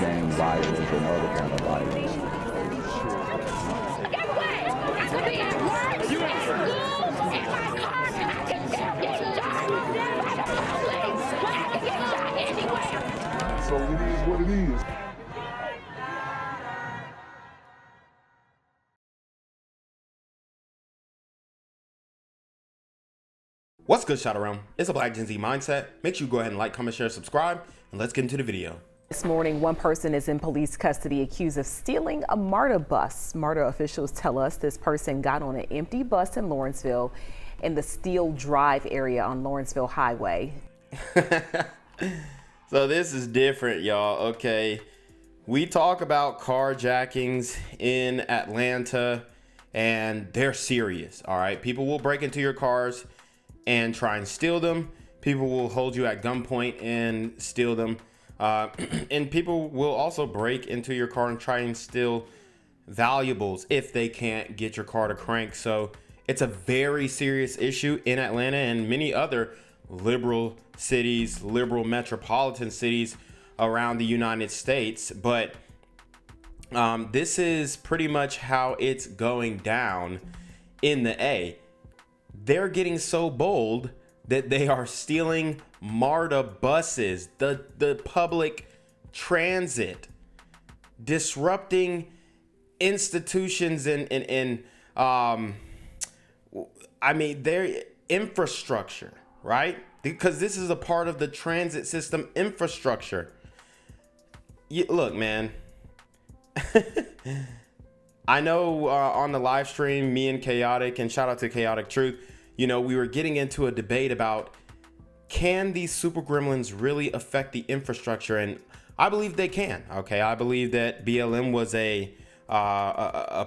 gang violence and other kind of violence. Get away! I could be at work, at school, in my car, and I can still get shot by the police. But I can get shot anywhere. So it is what it is. What's good, Shadow Realm? It's a Black Gen Z mindset. Make sure you go ahead and like, comment, share, subscribe, and let's get into the video. This morning, one person is in police custody accused of stealing a Marta bus. Marta officials tell us this person got on an empty bus in Lawrenceville in the Steel Drive area on Lawrenceville Highway. So this is different, y'all. Okay, we talk about carjackings in Atlanta, and they're serious. All right, people will break into your cars and try and steal them. People will hold you at gunpoint and steal them. And people will also break into your car and try and steal valuables if they can't get your car to crank. So it's a very serious issue in Atlanta and many other liberal cities, liberal metropolitan cities around the United States. But this is pretty much how it's going down in the A. They're getting so bold that they are stealing Marta buses, the public transit, disrupting institutions and I mean, their infrastructure, right? Because this is a part of the transit system infrastructure. Look, man. I know on the live stream, me and Chaotic, and shout out to Chaotic Truth, you know, we were getting into a debate about, can these super gremlins really affect the infrastructure? And I believe they can. Okay, I believe that BLM was a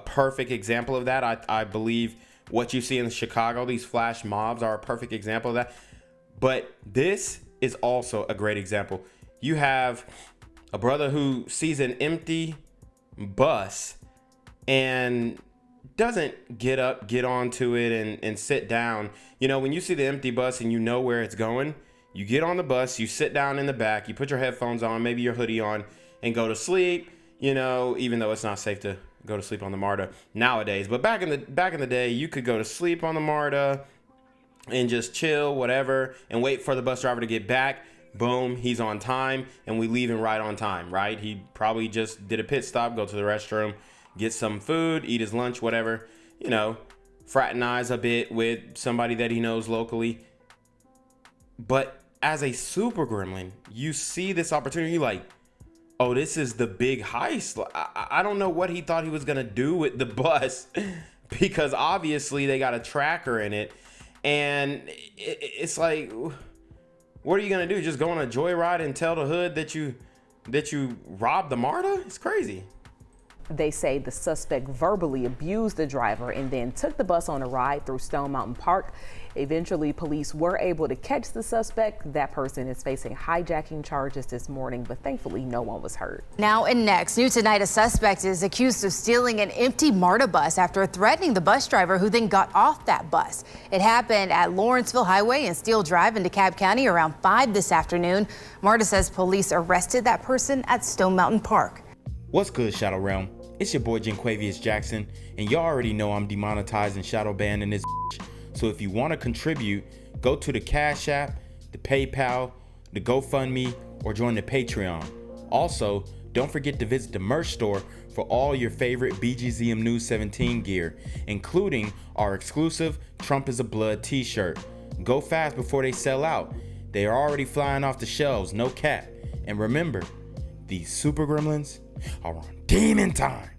perfect example of that. I believe what you see in Chicago, these flash mobs, are a perfect example of that. But this is also a great example. You have a brother who sees an empty bus and doesn't get up, get onto it and sit down. You know, when you see the empty bus and you know where it's going, you get on the bus, you sit down in the back, you put your headphones on, maybe your hoodie on, and go to sleep, you know, even though it's not safe to go to sleep on the Marta nowadays. But back in the day, you could go to sleep on the Marta and just chill, whatever, and wait for the bus driver to get back. Boom, he's on time, and we leaving right on time, right? He probably just did a pit stop, go to the restroom, get some food, eat his lunch, whatever, you know, fraternize a bit with somebody that he knows locally. But as a super gremlin, you see this opportunity, you're like, oh, this is the big heist. I don't know what he thought he was going to do with the bus because obviously they got a tracker in it. And it's like, what are you going to do? Just go on a joyride and tell the hood that you robbed the Marta? It's crazy. They say the suspect verbally abused the driver and then took the bus on a ride through Stone Mountain Park. Eventually, police were able to catch the suspect. That person is facing hijacking charges this morning, but thankfully no one was hurt. Now and next, new tonight, a suspect is accused of stealing an empty Marta bus after threatening the bus driver who then got off that bus. It happened at Lawrenceville Highway and Steel Drive in DeKalb County around 5 this afternoon. Marta says police arrested that person at Stone Mountain Park. What's good, Shadow Realm? It's your boy Jenquavius Jackson, and y'all already know I'm demonetized and shadow banned in this bitch. So if you want to contribute, go to the Cash App, the PayPal, the GoFundMe, or join the Patreon. Also, don't forget to visit the merch store for all your favorite BGZM News 17 gear, including our exclusive Trump is a Blood t-shirt. Go fast before they sell out. They are already flying off the shelves, no cap. And remember, these super gremlins are on demon time.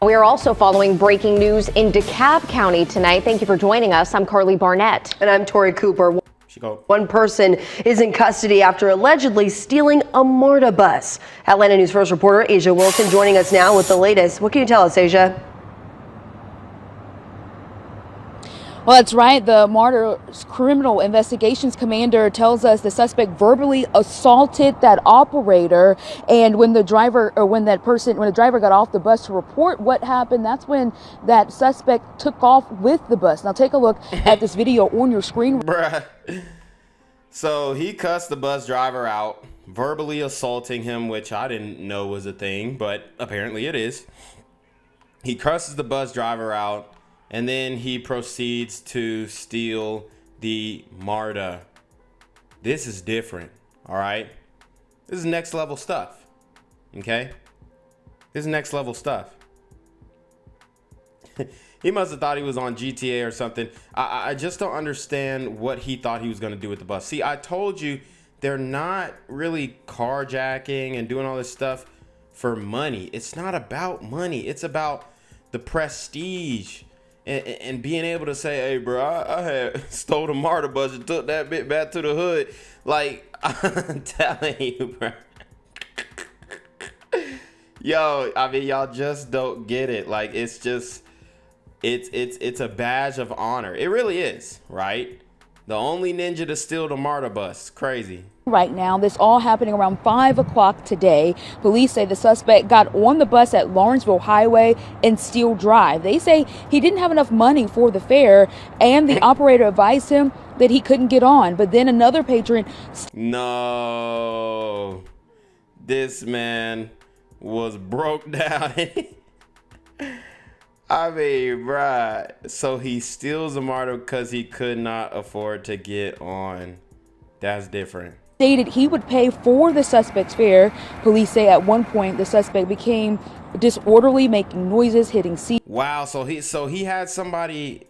We are also following breaking news in DeKalb County tonight. Thank you for joining us. I'm Carly Barnett. And I'm Tori Cooper. One person is in custody after allegedly stealing a Marta bus. Atlanta News First reporter Asia Wilson joining us now with the latest. What can you tell us, Asia? Well, that's right. The Marta's criminal investigations commander tells us the suspect verbally assaulted that operator. And when the driver got off the bus to report what happened, that's when that suspect took off with the bus. Now take a look at this video on your screen. Bruh. So he cussed the bus driver out, verbally assaulting him, which I didn't know was a thing, but apparently it is. He cusses the bus driver out, and then he proceeds to steal the Marta. This is different, all right? This is next level stuff, okay? This is next level stuff. He must have thought he was on GTA or something. I just don't understand what he thought he was going to do with the bus. See, I told you they're not really carjacking and doing all this stuff for money. It's not about money. It's about the prestige and being able to say, hey, bro, I had stole the Marta bus and took that bit back to the hood. Like, I'm telling you, bro. Yo, I mean, y'all just don't get it. Like, it's just... It's a badge of honor. It really is, right? The only ninja to steal the Marta bus. Crazy. Right now, this all happening around 5 o'clock today. Police say the suspect got on the bus at Lawrenceville Highway and Steel Drive. They say he didn't have enough money for the fare, and the operator advised him that he couldn't get on. But then another patron... No. This man was broke down. I mean, bruh. So he steals a Marta because he could not afford to get on. That's different. Stated he would pay for the suspect's fare. Police say at one point the suspect became disorderly, making noises, hitting seats. Wow, so he had somebody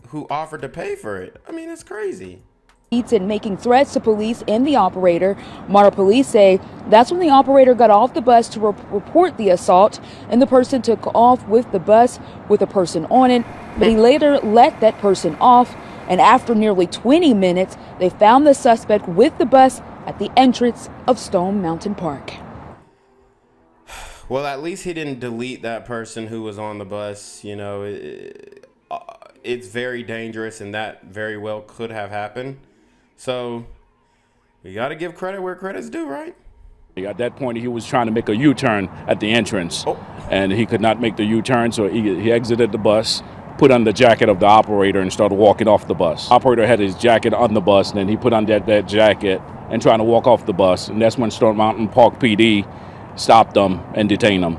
who offered to pay for it. I mean, it's crazy. And making threats to police and the operator. Marta police say that's when the operator got off the bus to report the assault, and the person took off with the bus with a person on it, but he later let that person off, and after nearly 20 minutes, they found the suspect with the bus at the entrance of Stone Mountain Park. Well, at least he didn't delete that person who was on the bus. You know, it's very dangerous, and that very well could have happened. So we got to give credit where credit's due, right? At that point, he was trying to make a U-turn at the entrance, and he could not make the U-turn, so he exited the bus, put on the jacket of the operator, and started walking off the bus. Operator had his jacket on the bus, and then he put on that jacket and trying to walk off the bus, and that's when Stone Mountain Park PD stopped him and detained him.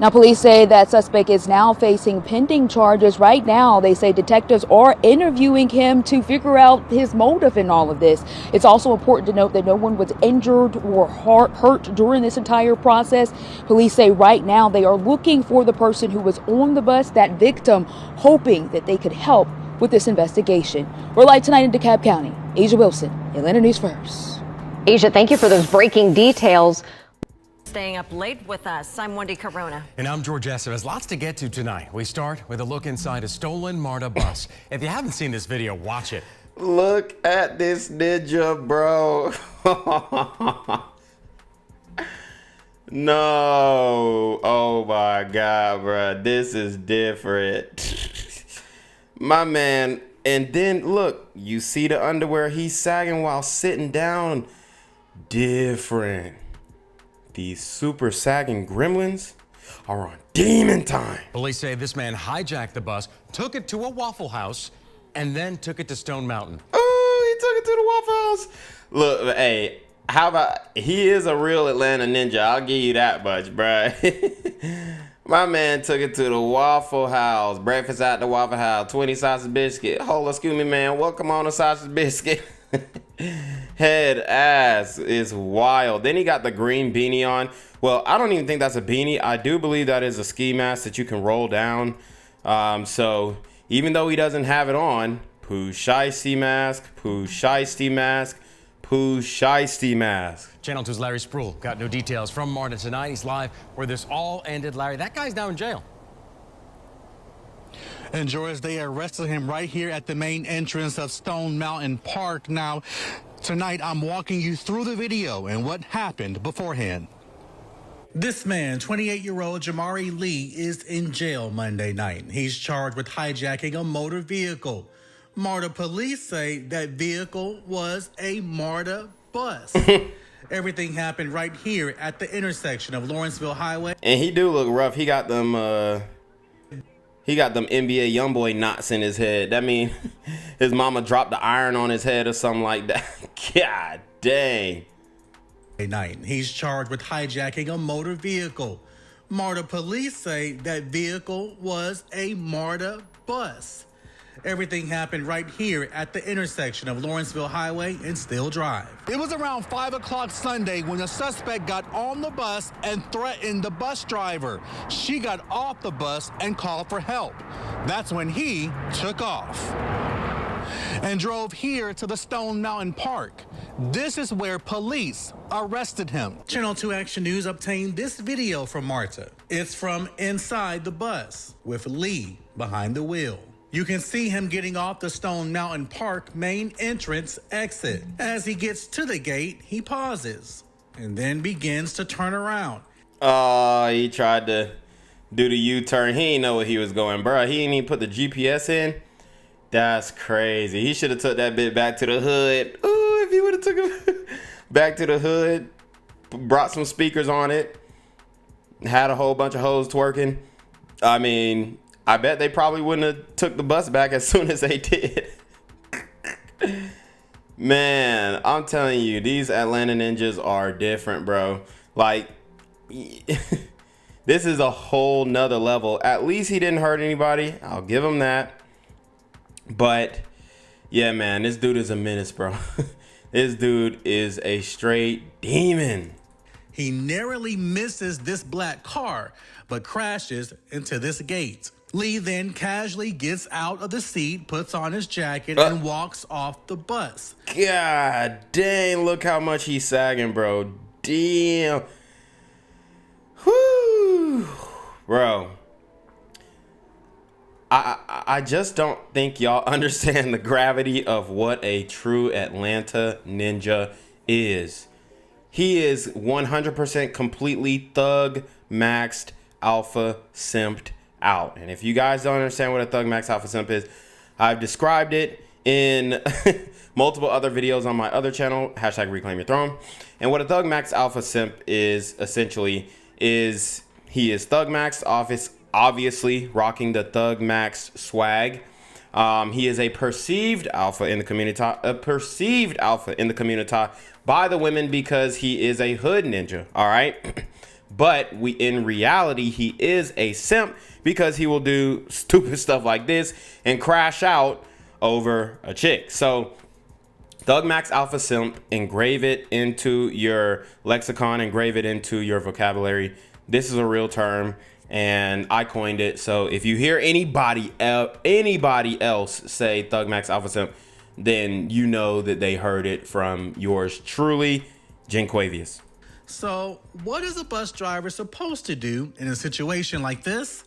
Now, police say that suspect is now facing pending charges. Right now, they say detectives are interviewing him to figure out his motive in all of this. It's also important to note that no one was injured or hurt during this entire process. Police say right now they are looking for the person who was on the bus, that victim, hoping that they could help with this investigation. We're live tonight in DeKalb County. Asia Wilson, Atlanta News First. Asia, thank you for those breaking details. Staying up late with us, I'm Wendy Corona. And I'm George Esther. There's lots to get to tonight. We start with a look inside a stolen Marta bus. If you haven't seen this video, watch it. Look at this ninja, bro. No. Oh my God, bro. This is different. My man. And then look, you see the underwear he's sagging while sitting down. Different. These super sagging gremlins are on demon time. Police say this man hijacked the bus, took it to a Waffle House, and then took it to Stone Mountain. Oh, he took it to the Waffle House. Look, hey, how about, he is a real Atlanta ninja. I'll give you that much, bruh. My man took it to the Waffle House. Breakfast at the Waffle House. 20 sausage biscuit. Hold, excuse me, man. Welcome on a sausage biscuit. Head ass is wild. Then he got the green beanie on. Well, I don't even think that's a beanie. I do believe that is a ski mask that you can roll down. So even though he doesn't have it on, poo shiesty mask, poo shiesty mask, poo shiesty mask. Channel 2's Larry Spruill got no details from Marta tonight. He's live where this all ended. Larry, that guy's now in jail. And George, they arrested him right here at the main entrance of Stone Mountain Park. Now, tonight I'm walking you through the video and what happened beforehand. This man, 28-year-old Jamaurie Lee, is in jail Monday night. He's charged with hijacking a motor vehicle. Marta police say that vehicle was a Marta bus. Everything happened right here at the intersection of Lawrenceville Highway. And he do look rough. He got them He got them NBA YoungBoy knots in his head. That mean his mama dropped the iron on his head or something like that. God dang. Night. He's charged with hijacking a motor vehicle. Marta police say that vehicle was a Marta bus. Everything happened right here at the intersection of Lawrenceville Highway and Steele Drive. It was around 5 o'clock Sunday when the suspect got on the bus and threatened the bus driver. She got off the bus and called for help. That's when he took off and drove here to the Stone Mountain Park. This is where police arrested him. Channel 2 Action News obtained this video from Marta. It's from inside the bus with Lee behind the wheel. You can see him getting off the Stone Mountain Park main entrance exit. As he gets to the gate, he pauses and then begins to turn around. Oh, he tried to do the U-turn. He didn't know where he was going, bro. He didn't even put the GPS in. That's crazy. He should have took that bit back to the hood. Ooh, if he would have took it back to the hood, brought some speakers on it, had a whole bunch of hoes twerking. I mean, I bet they probably wouldn't have took the bus back as soon as they did. Man, I'm telling you, these Atlanta ninjas are different, bro. Like, this is a whole nother level. At least he didn't hurt anybody. I'll give him that. But yeah, man, this dude is a menace, bro. This dude is a straight demon. He narrowly misses this black car, but crashes into this gate. Lee then casually gets out of the seat, puts on his jacket, and walks off the bus. God dang, look how much he's sagging, bro. Damn. Whew. Bro. I just don't think y'all understand the gravity of what a true Atlanta ninja is. He is 100% completely thug maxed alpha simped out. And if you guys don't understand what a thug max alpha simp is, I've described it in multiple other videos on my other channel, #ReclaimYourThrone. And what a thug max alpha simp is essentially is he is thug maxed office, obviously rocking the thug max swag. He is a perceived alpha in the community, by the women because he is a hood ninja. All right. But in reality, he is a simp because he will do stupid stuff like this and crash out over a chick. So Thug Max Alpha Simp, engrave it into your lexicon, engrave it into your vocabulary. This is a real term and I coined it. So if you hear anybody else say Thug Max Alpha Simp, then you know that they heard it from yours truly, Jenquavius. So what is a bus driver supposed to do in a situation like this?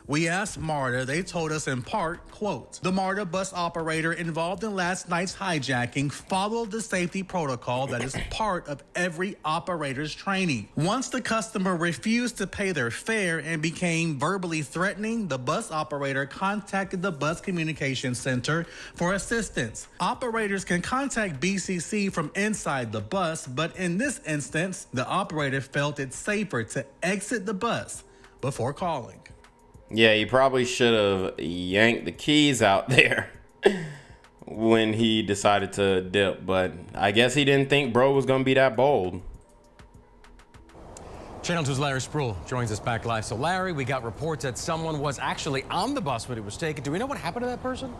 We asked Marta. They told us in part, quote, the Marta bus operator involved in last night's hijacking followed the safety protocol that is part of every operator's training. Once the customer refused to pay their fare and became verbally threatening, the bus operator contacted the bus communication center for assistance. Operators can contact BCC from inside the bus, but in this instance, the operator felt it safer to exit the bus before calling. Yeah, he probably should have yanked the keys out there when he decided to dip, but I guess he didn't think bro was going to be that bold. Channel 2's Larry Spruill joins us back live. So, Larry, we got reports that someone was actually on the bus when it was taken. Do we know what happened to that person?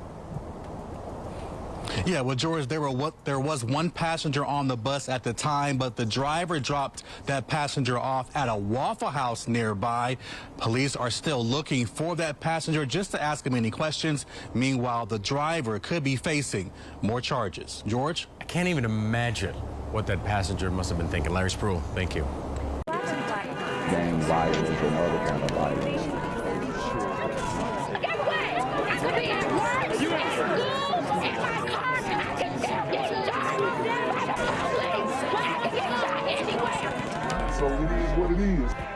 Yeah, well, George, there was one passenger on the bus at the time, but the driver dropped that passenger off at a Waffle House nearby. Police are still looking for that passenger just to ask him any questions. Meanwhile, the driver could be facing more charges. George? I can't even imagine what that passenger must have been thinking. Larry Spruill, thank you. Gang violence and other kind of violence. So it is what it is.